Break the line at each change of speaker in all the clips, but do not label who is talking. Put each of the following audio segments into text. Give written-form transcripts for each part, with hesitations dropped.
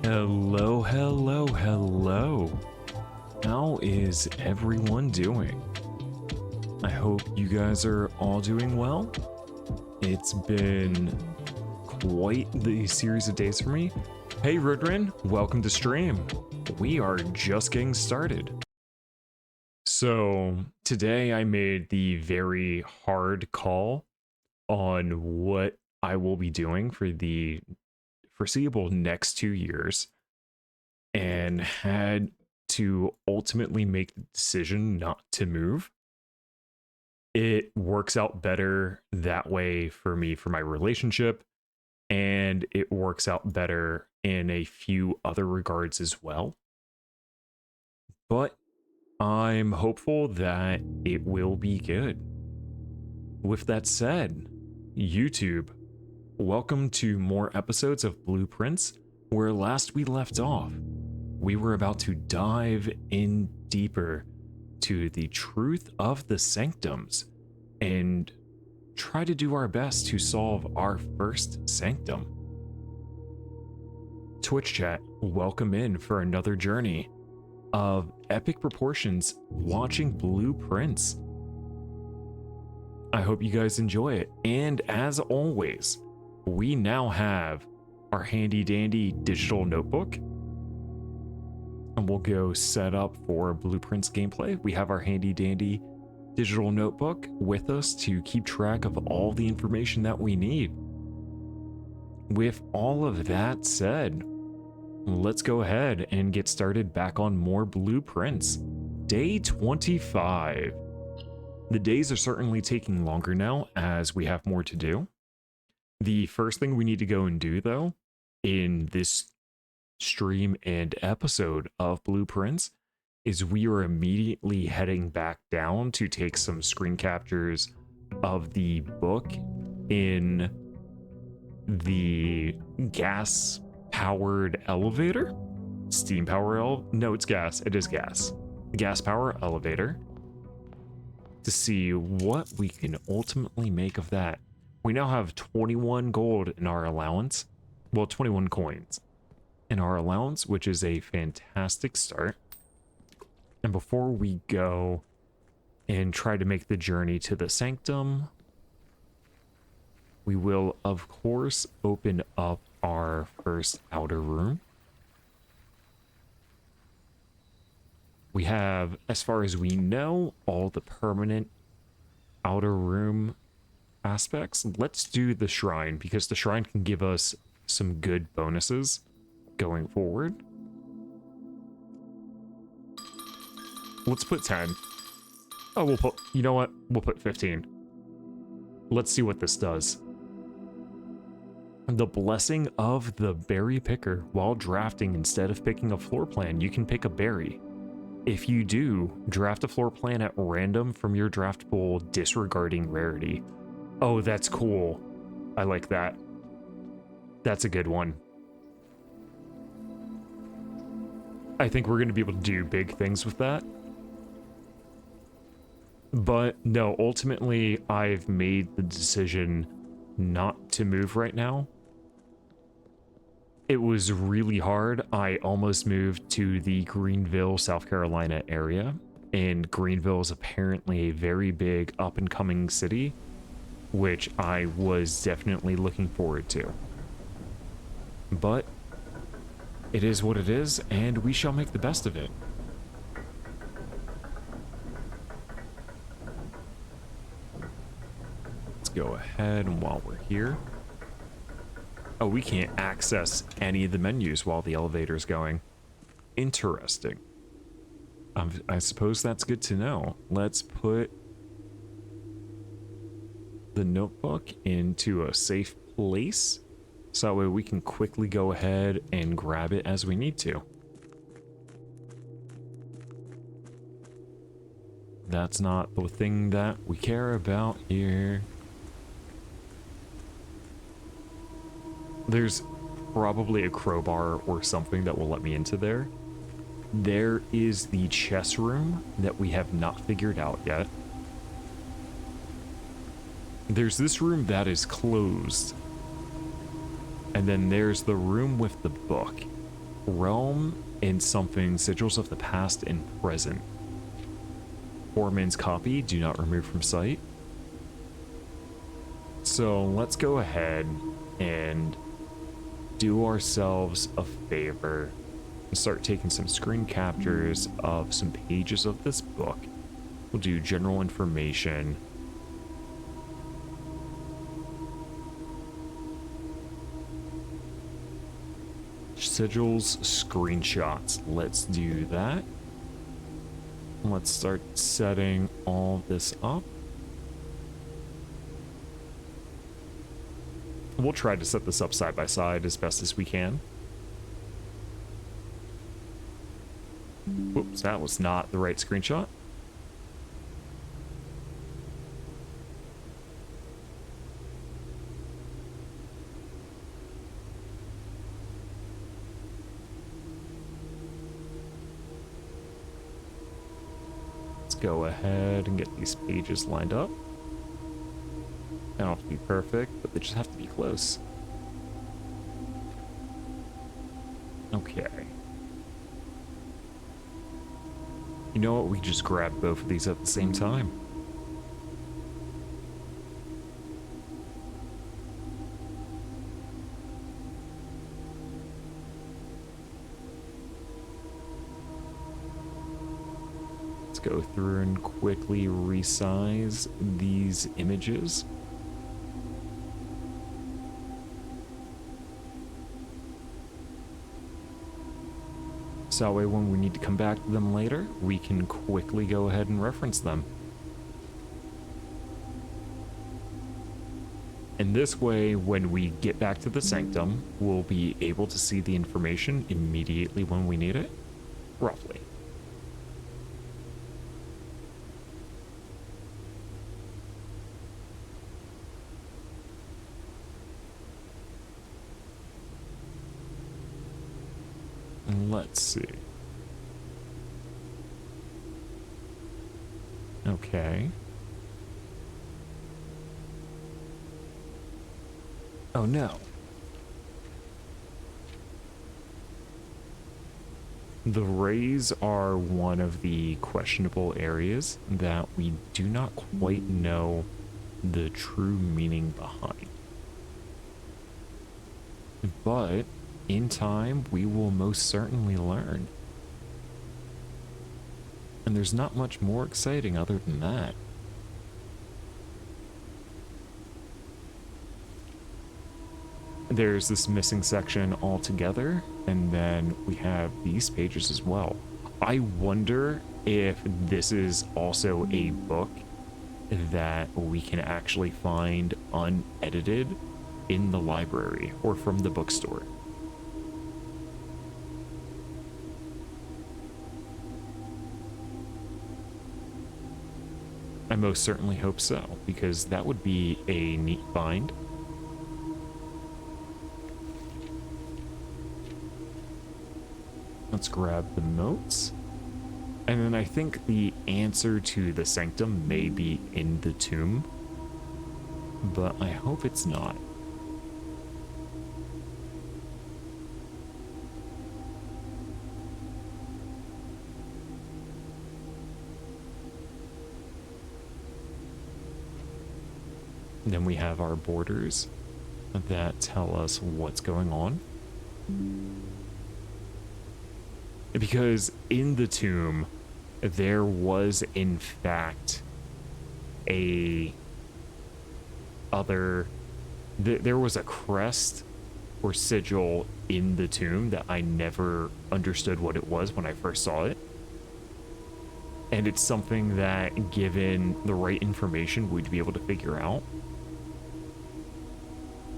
Hello, hello, hello. How is everyone doing? I hope you guys are all doing well. It's been quite the series of days for me. Hey Rudrin, welcome to stream. We are just getting started. So today I made the very hard call on what I will be doing for the foreseeable next 2 years, and had to ultimately make the decision not to move. It works out better that way for me for my relationship, and it works out better in a few other regards as well. But I'm hopeful that it will be good. With that said, YouTube, welcome to more episodes of Blueprints. Where last we left off, we were about to dive in deeper to the truth of the sanctums and try to do our best to solve our first sanctum. Twitch chat, welcome in for another journey of epic proportions watching Blueprints. I hope you guys enjoy it, and as always, we now have our handy dandy digital notebook, and we'll go set up for Blueprints gameplay. We have our handy dandy digital notebook with us to keep track of all the information that we need. With all of that said, let's go ahead and get started back on more Blueprints. Day 25. The days are certainly taking longer now as we have more to do. The first thing we need to go and do, though, in this stream and episode of Blueprints is we are immediately heading back down to take some screen captures of the book in the gas-powered elevator? Steam power no, it's gas. It is gas. Gas power elevator. To see what we can ultimately make of that. We now have 21 gold in our allowance. Well, 21 coins in our allowance, which is a fantastic start. And before we go and try to make the journey to the sanctum, we will, of course, open up our first outer room. We have, as far as we know, all the permanent outer room aspects. Let's do the shrine, because the shrine can give us some good bonuses going forward. Let's put 10. Oh, we'll put, you know what? We'll put 15. Let's see what this does. The blessing of the berry picker. While drafting, instead of picking a floor plan, you can pick a berry. If you do, draft a floor plan at random from your draft pool, disregarding rarity. Oh, that's cool. I like that. That's a good one. I think we're going to be able to do big things with that. But no, ultimately, I've made the decision not to move right now. It was really hard. I almost moved to the Greenville, South Carolina area. And Greenville is apparently a very big up-and-coming city, which I was definitely looking forward to. But it is what it is, and we shall make the best of it. Let's go ahead, and while we're here... Oh, we can't access any of the menus while the elevator's going. Interesting. I suppose that's good to know. Let's put the notebook into a safe place, so that way we can quickly go ahead and grab it as we need to. That's not the thing that we care about here. There's probably a crowbar or something that will let me into there. There is the chess room that we have not figured out yet. There's this room that is closed. And then there's the room with the book. realm and something, sigils of the past and present. Poor man's copy, do not remove from sight. So let's go ahead and do ourselves a favor and start taking some screen captures of some pages of this book. We'll do general information. Sigils, screenshots. Let's do that. Let's start setting all this up. We'll try to set this up side by side as best as we can. Whoops, that was not the right screenshot. Go ahead and get these pages lined up. They don't have to be perfect, but they just have to be close. Okay. You know what? We just grab both of these at the same time. Go through and quickly resize these images. So that way when we need to come back to them later, we can quickly go ahead and reference them. And this way, when we get back to the sanctum, we'll be able to see the information immediately when we need it, roughly. Let's see. Okay. Oh no. The rays are one of the questionable areas that we do not quite know the true meaning behind. But in time, we will most certainly learn. And there's not much more exciting other than that. There's this missing section altogether, and then we have these pages as well. I wonder if this is also a book that we can actually find unedited in the library or from the bookstore. I most certainly hope so, because that would be a neat find. Let's grab the notes. And then I think the answer to the sanctum may be in the tomb, but I hope it's not. Then we have our borders that tell us what's going on. Because in the tomb, there was in fact there was a crest or sigil in the tomb that I never understood what it was when I first saw it. And it's something that, given the right information, we'd be able to figure out.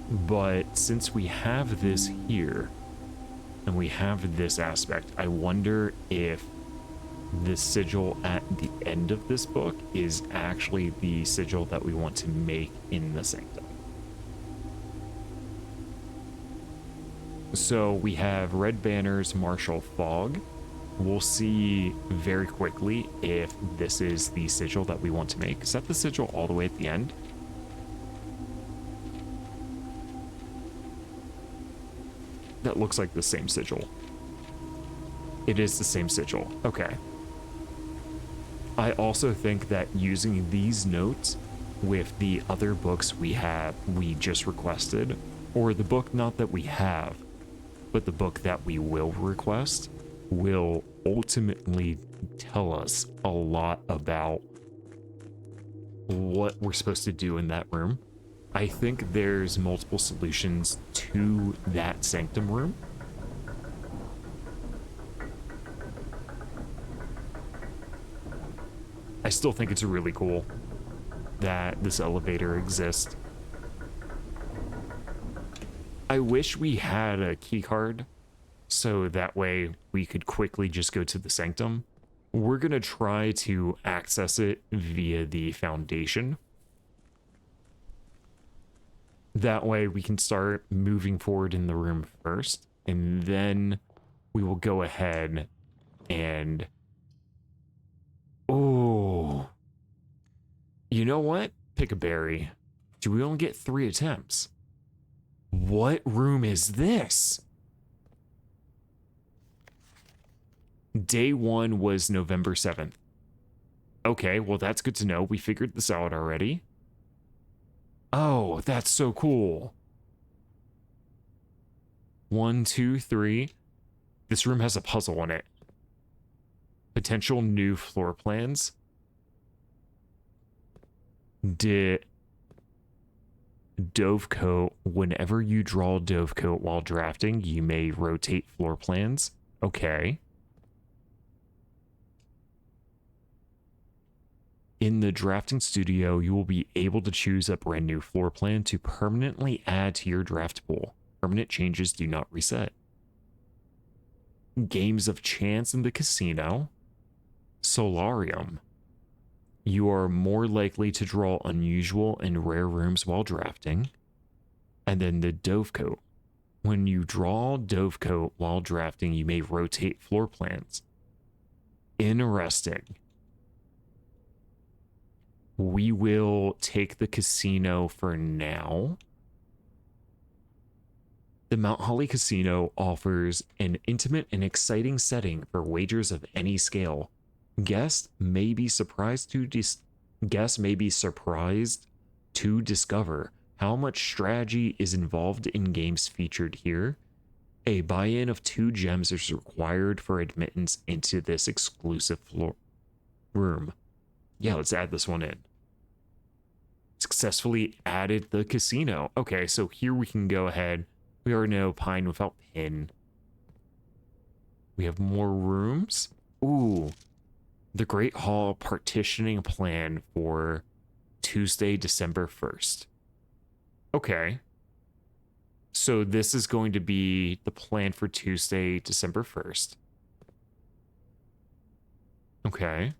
But since we have this here, and we have this aspect, I wonder if the sigil at the end of this book is actually the sigil that we want to make in the sanctum. So we have red banners, martial fog. We'll see very quickly if this is the sigil that we want to make. Is that the sigil all the way at the end? That looks like the same sigil. It is the same sigil. Okay. I also think that using these notes with the other books we just requested, or the book not that we have, but the book that we will request, will ultimately tell us a lot about what we're supposed to do in that room. I think there's multiple solutions to that sanctum room. I still think it's really cool that this elevator exists. I wish we had a key card so that way we could quickly just go to the sanctum. We're gonna try to access it via the foundation. That way we can start moving forward in the room first, and then we will go ahead and... Oh, you know what? Pick a berry. Do we only get 3 attempts? What room is this? Day 1 was November 7th. Okay, well, that's good to know. We figured this out already. Oh, that's so cool. 1, 2, 3. This room has a puzzle in it. Potential new floor plans. Dovecoat. Whenever you draw Dovecoat while drafting, you may rotate floor plans. Okay. In the drafting studio, you will be able to choose a brand new floor plan to permanently add to your draft pool. Permanent changes do not reset. Games of chance in the casino. Solarium. You are more likely to draw unusual and rare rooms while drafting. And then the Dovecoat. When you draw Dovecoat while drafting, you may rotate floor plans. Interesting. We will take the casino for now. The Mount Holly Casino offers an intimate and exciting setting for wagers of any scale. Guests may be surprised to discover how much strategy is involved in games featured here. A buy-in of 2 gems is required for admittance into this exclusive room. Yeah, let's add this one in. Successfully added the casino. Okay, so here we can go ahead. We already know Pine without Pin. We have more rooms. Ooh. The Great Hall partitioning plan for Tuesday, December 1st. Okay. So this is going to be the plan for Tuesday, December 1st. Okay.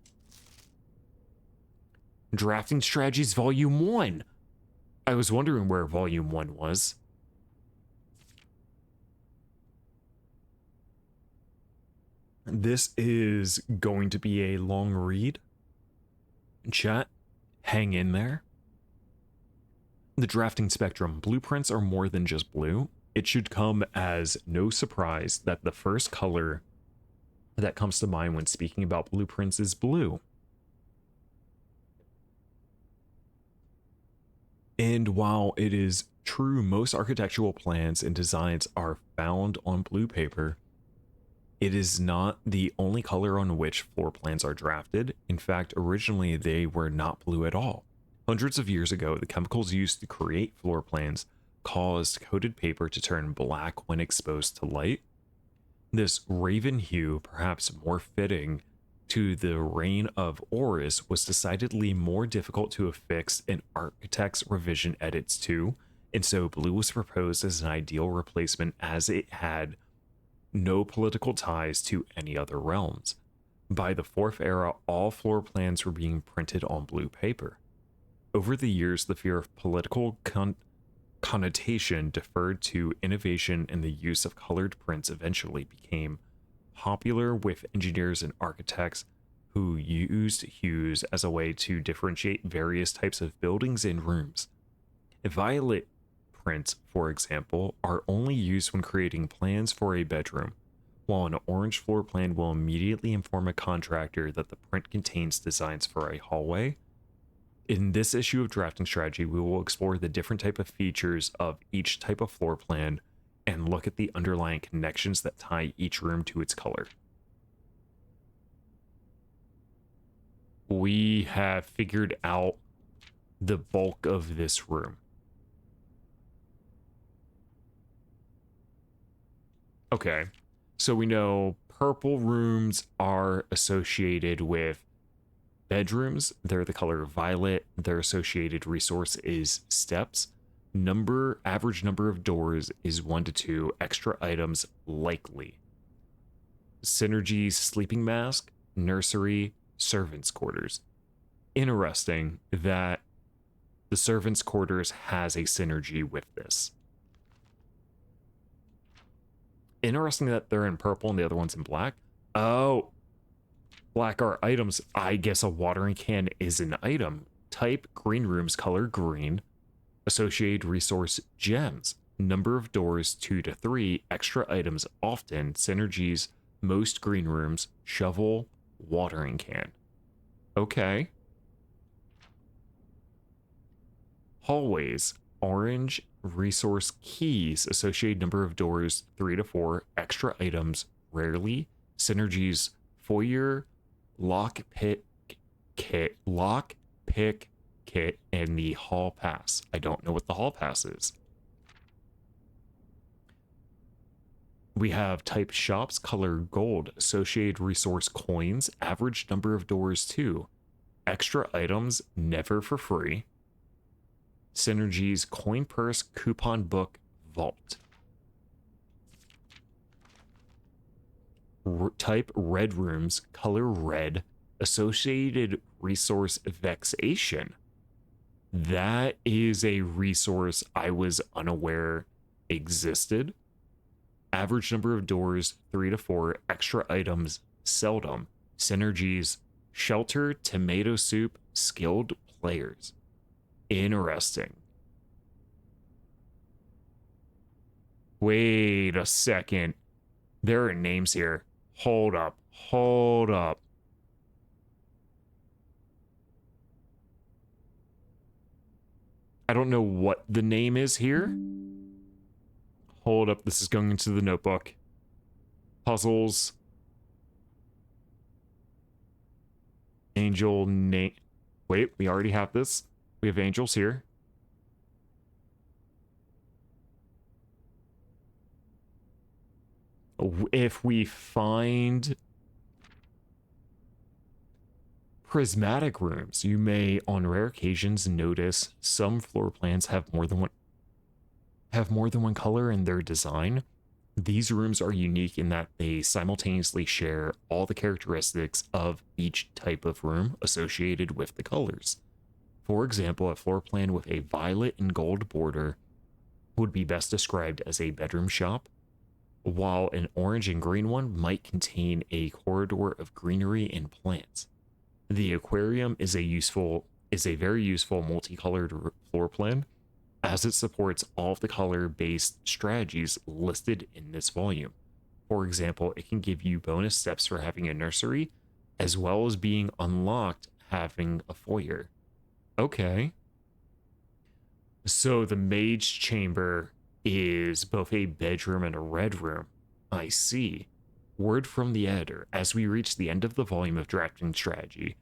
Drafting Strategies Volume 1. I was wondering where Volume 1 was. This is going to be a long read. Chat, hang in there. The drafting spectrum. Blueprints are more than just blue. It should come as no surprise that the first color that comes to mind when speaking about blueprints is blue. And while it is true most architectural plans and designs are found on blue paper, it is not the only color on which floor plans are drafted. In fact, originally they were not blue at all. Hundreds of years ago, the chemicals used to create floor plans caused coated paper to turn black when exposed to light. This raven hue, perhaps more fitting to the reign of Horus, was decidedly more difficult to affix in architects' revision edits to, and so blue was proposed as an ideal replacement as it had no political ties to any other realms. By the 4th era, all floor plans were being printed on blue paper. Over the years, the fear of political connotation deferred to innovation, and the use of colored prints eventually became popular with engineers and architects who used hues as a way to differentiate various types of buildings and rooms. Violet prints, for example, are only used when creating plans for a bedroom, while an orange floor plan will immediately inform a contractor that the print contains designs for a hallway. In this issue of Drafting Strategy, we will explore the different type of features of each type of floor plan and look at the underlying connections that tie each room to its color. We have figured out the bulk of this room. Okay, so we know purple rooms are associated with bedrooms. They're the color violet. Their associated resource is steps. Average number of doors is 1 to 2. Extra items likely. Synergy's sleeping mask, nursery, servants' quarters. Interesting that the servants' quarters has a synergy with this. Interesting that they're in purple and the other one's in black. Oh, black are items. I guess a watering can is an item. Type green rooms, color green. Associated resource gems. Number of doors 2 to 3. Extra items often. Synergies most green rooms. Shovel, watering can. Okay. Hallways. Orange resource keys. Associated number of doors 3 to 4. Extra items rarely. Synergies foyer, lock pick kit, and the hall pass. I don't know what the hall pass is. We have type shops, color gold. Associated resource coins. Average number of doors 2. Extra items never for free. Synergies coin purse, coupon book, vault. Type red rooms, color red. Associated resource vexation. That is a resource I was unaware existed. Average number of doors 3 to 4. Extra items seldom. Synergies shelter, tomato soup, skilled players. Interesting. Wait a second. There are names here. Hold up. Hold up. I don't know what the name is here. Hold up. This is going into the notebook. Puzzles. Angel name. Wait, we already have this. We have angels here. If we find prismatic rooms, you may on rare occasions notice some floor plans have more than one color in their design. These rooms are unique in that they simultaneously share all the characteristics of each type of room associated with the colors. For example, a floor plan with a violet and gold border would be best described as a bedroom shop, while an orange and green one might contain a corridor of greenery and plants. The aquarium is a very useful multicolored floor plan, as it supports all of the color-based strategies listed in this volume. For example, it can give you bonus steps for having a nursery, as well as being unlocked having a foyer. Okay. So the mage chamber is both a bedroom and a red room. I see. Word from the editor. As we reach the end of the volume of Drafting Strategy,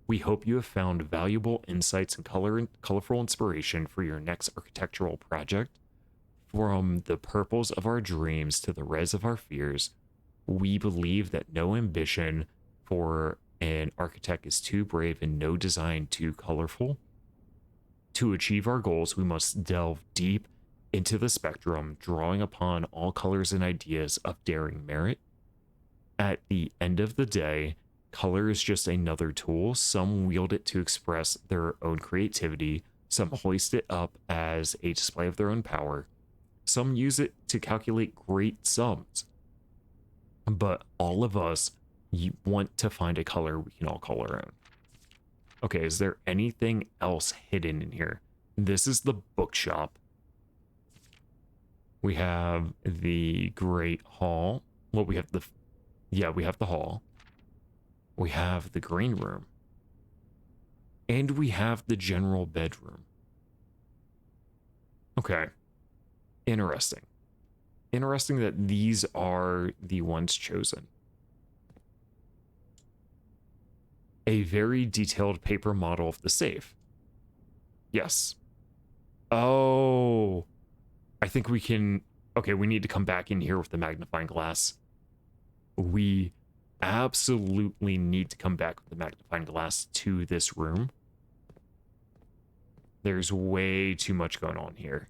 we hope you have found valuable insights and colorful inspiration for your next architectural project. From the purples of our dreams to the reds of our fears, we believe that no ambition for an architect is too brave and no design too colorful. To achieve our goals, we must delve deep into the spectrum, drawing upon all colors and ideas of daring merit. At the end of the day, color is just another tool. Some wield it to express their own creativity, some hoist it up as a display of their own power, some use it to calculate great sums. But all of us want to find a color we can all call our own. Okay, is there anything else hidden in here? This is the bookshop. We have the Great Hall. Well, we have Yeah, we have the hall. We have the green room. And we have the general bedroom. Okay. Interesting. Interesting that these are the ones chosen. A very detailed paper model of the safe. Yes. Oh. I think we can... Okay, we need to come back in here with the magnifying glass. We absolutely need to come back with the magnifying glass to this room. There's way too much going on here.